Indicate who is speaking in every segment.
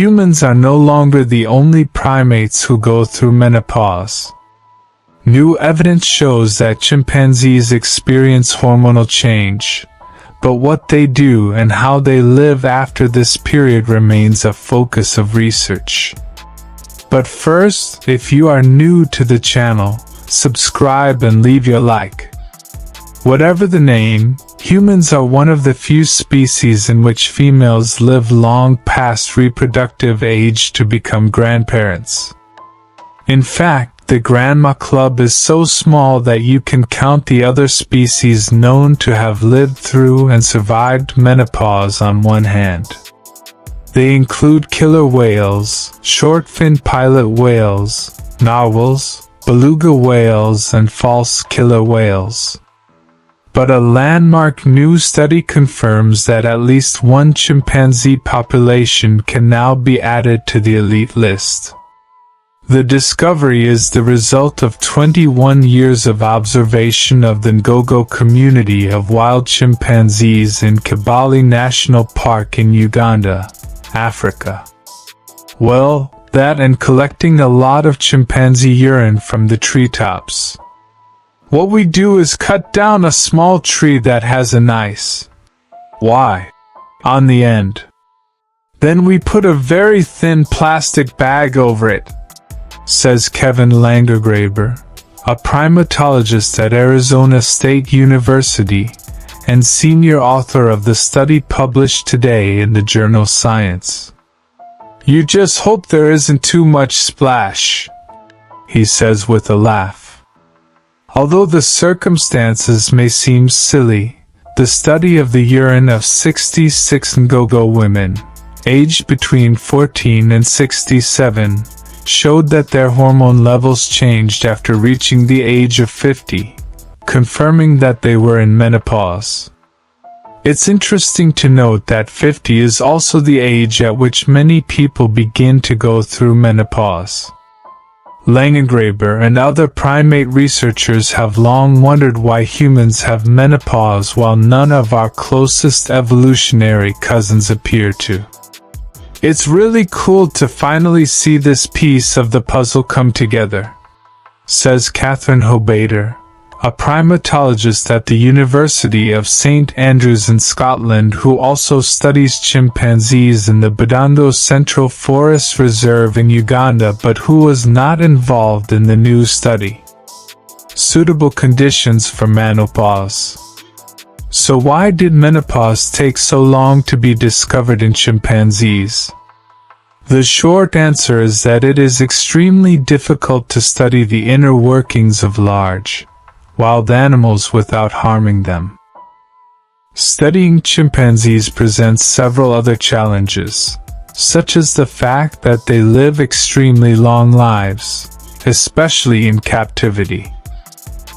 Speaker 1: humans are no longer the only primates who go through menopause. New evidence shows that chimpanzees experience hormonal change, but what they do and how they live after this period remains a focus of research. But first, if you are new to the channel, subscribe and leave your like. Whatever the name, humans are one of the few species in which females live long past reproductive age to become grandparents. In fact, the Grandma Club is so small that you can count the other species known to have lived through and survived menopause on one hand. They include killer whales, short-fin pilot whales, narwhals, beluga whales, and false killer whales. But a landmark new study confirms that at least one chimpanzee population can now be added to the elite list. The discovery is the result of 21 years of observation of the Ngogo community of wild chimpanzees in Kibale National Park in Uganda, Africa. Well, that and collecting a lot of chimpanzee urine from the treetops. What we do is cut down a small tree that has a nice Y on the end. Then we put a very thin plastic bag over it, says Kevin Langergraber, a primatologist at Arizona State University and senior author of the study published today in the journal Science. You just hope there isn't too much splash, he says with a laugh. Although the circumstances may seem silly, the study of the urine of 66 Ngogo women, aged between 14 and 67, showed that their hormone levels changed after reaching the age of 50, confirming that they were in menopause. It's interesting to note that 50 is also the age at which many people begin to go through menopause. Langengraber and other primate researchers have long wondered why humans have menopause while none of our closest evolutionary cousins appear to. It's really cool to finally see this piece of the puzzle come together, says Catherine Hobater, a primatologist at the University of St Andrews in Scotland who also studies chimpanzees in the Bidando Central Forest Reserve in Uganda but who was not involved in the new study. Suitable conditions for menopause. So why did menopause take so long to be discovered in chimpanzees? The short answer is that it is extremely difficult to study the inner workings of large, wild animals without harming them. Studying chimpanzees presents several other challenges, such as the fact that they live extremely long lives, especially in captivity.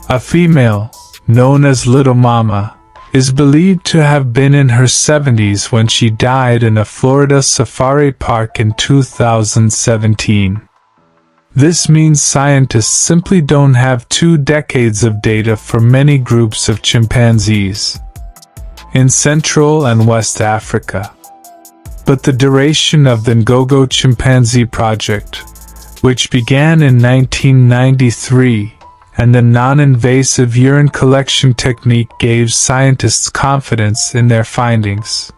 Speaker 1: A female, known as Little Mama, is believed to have been in her 70s when she died in a Florida safari park in 2017. This means scientists simply don't have 2 decades of data for many groups of chimpanzees in Central and West Africa. But the duration of the Ngogo Chimpanzee Project, which began in 1993, and the non-invasive urine collection technique gave scientists confidence in their findings.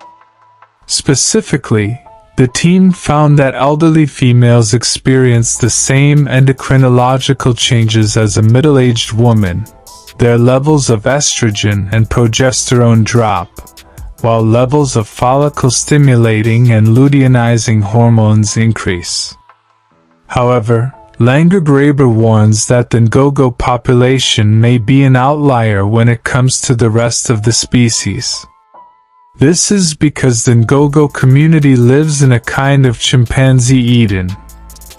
Speaker 1: Specifically, the team found that elderly females experience the same endocrinological changes as a middle-aged woman. Their levels of estrogen and progesterone drop, while levels of follicle-stimulating and luteinizing hormones increase. However, Langergraber warns that the Ngogo population may be an outlier when it comes to the rest of the species. This is because the Ngogo community lives in a kind of chimpanzee Eden.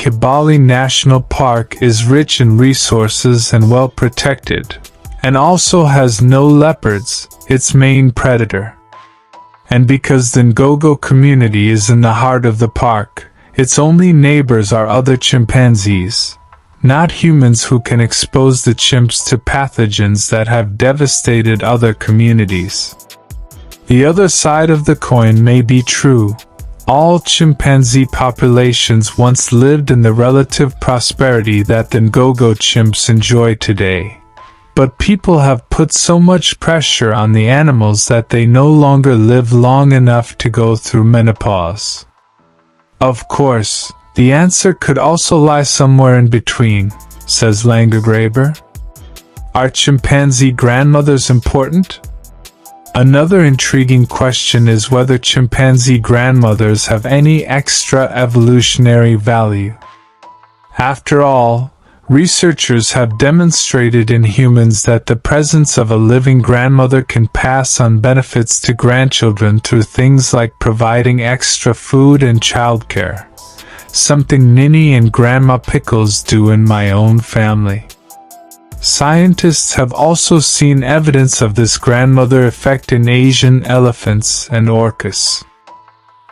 Speaker 1: Kibale National Park is rich in resources and well protected, and also has no leopards, its main predator. And because the Ngogo community is in the heart of the park, its only neighbors are other chimpanzees, not humans who can expose the chimps to pathogens that have devastated other communities. The other side of the coin may be true. All chimpanzee populations once lived in the relative prosperity that the Ngogo chimps enjoy today. But people have put so much pressure on the animals that they no longer live long enough to go through menopause. Of course, the answer could also lie somewhere in between, says Langegraber. Are chimpanzee grandmothers important? Another intriguing question is whether chimpanzee grandmothers have any extra evolutionary value. After all, researchers have demonstrated in humans that the presence of a living grandmother can pass on benefits to grandchildren through things like providing extra food and childcare, something Ninny and Grandma Pickles do in my own family. Scientists have also seen evidence of this grandmother effect in Asian elephants and orcas.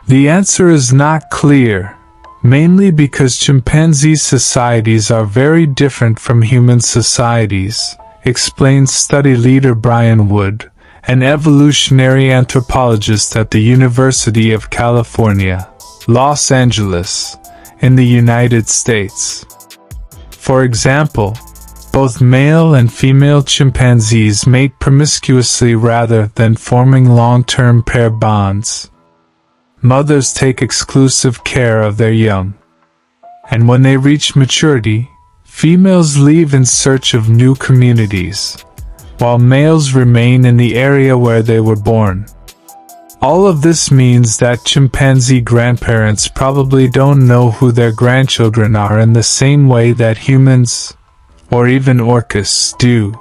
Speaker 1: The answer is not clear, mainly because chimpanzee societies are very different from human societies, explains study leader Brian Wood, an evolutionary anthropologist at the University of California, Los Angeles, in the United States. For example, both male and female chimpanzees mate promiscuously rather than forming long-term pair bonds. Mothers take exclusive care of their young. And when they reach maturity, females leave in search of new communities, while males remain in the area where they were born. All of this means that chimpanzee grandparents probably don't know who their grandchildren are in the same way that humans, or even orcas, do.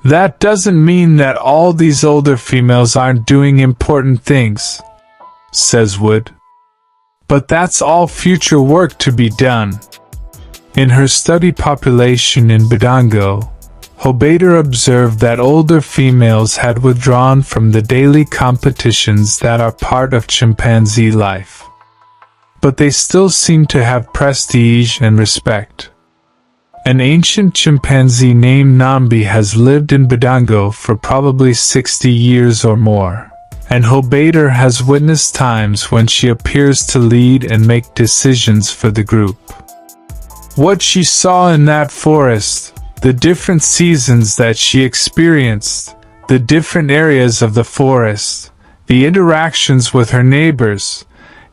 Speaker 1: That doesn't mean that all these older females aren't doing important things, says Wood. But that's all future work to be done. In her study Population in Budongo, Hobader observed that older females had withdrawn from the daily competitions that are part of chimpanzee life. But they still seem to have prestige and respect. An ancient chimpanzee named Nambi has lived in Budongo for probably 60 years or more, and Hobader has witnessed times when she appears to lead and make decisions for the group. What she saw in that forest, the different seasons that she experienced, the different areas of the forest, the interactions with her neighbors,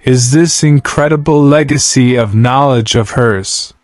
Speaker 1: is this incredible legacy of knowledge of hers.